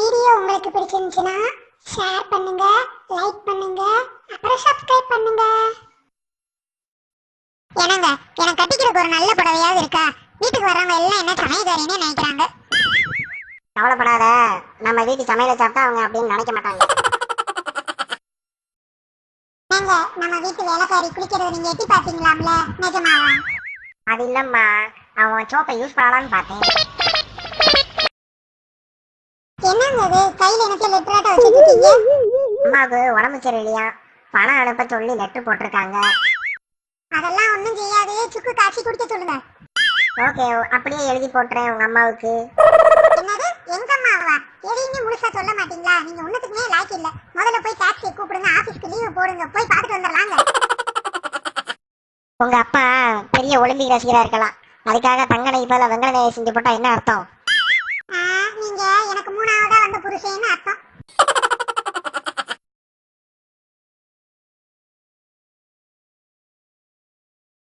Video உங்களுக்கு பிடிச்சிருந்துச்சுன்னா share பண்ணுங்க, லைக் பண்ணுங்க, அப்புறம் சப்ஸ்கிரைப் பண்ணுங்க. என்னங்க, எனக்கு கட்டிக்கிறதுக்கு ஒரு நல்ல புடவையாவது இருக்கா? வீட்டுக்கு வர்றவங்க எல்லாம் என்ன சமையல்காரின்னு நினைக்கிறாங்க. கவலைப்படாத, நம்ம வீட்டு சமையலை சாப்பிட்டா அவங்க அப்படின்னு நினைக்க மாட்டாங்க. ஏங்க, நம்ம வீட்டு வேலைக்காரி குளிக்கிறத நீங்க எட்டி பாத்தீங்களாம்ல? நிஜமாவா? அது இல்லம்மா, அவன் சோப்பை யூஸ் பண்ணலான்னு பார்த்தேன். என்னங்க இது கையில எனக்கு லெட்டராட்ட வச்சுக்கிட்டீங்க? அம்மாவுக்கு உடம்பு சரியில்லையா, பணம் அனுப்ப சொல்லி லெட்டர் போட்டிருக்காங்க. அதெல்லாம் ஒண்ணும் செய்யாது, சுக்கு காய்ச்சி குடிக்க சொல்லுங்க. ஓகே, அப்படியே எழுதி போட்டுறேன் உங்க அம்மாவுக்கு. என்னது, எங்க அம்மாவா? எதையுமே முழுசா சொல்ல மாட்டீங்களா? நீங்க ஒண்ணுத்துக்குமே லாய்க்கு இல்ல. முதல்ல போய் டாக்ஸியை கூப்பிடுங்க, ஆபீஸ்க்கு லீவு போடுங்க, போய் பார்த்துட்டு வந்துடலாங்க. உங்க அப்பா பெரிய ஒலிம்பிக் ரசிகரா இருக்கலாம், அதுக்காக தங்க நெய் போல வெங்கல நெய் செஞ்சு போட்டா என்ன அர்த்தம்? நீங்க எனக்கு 3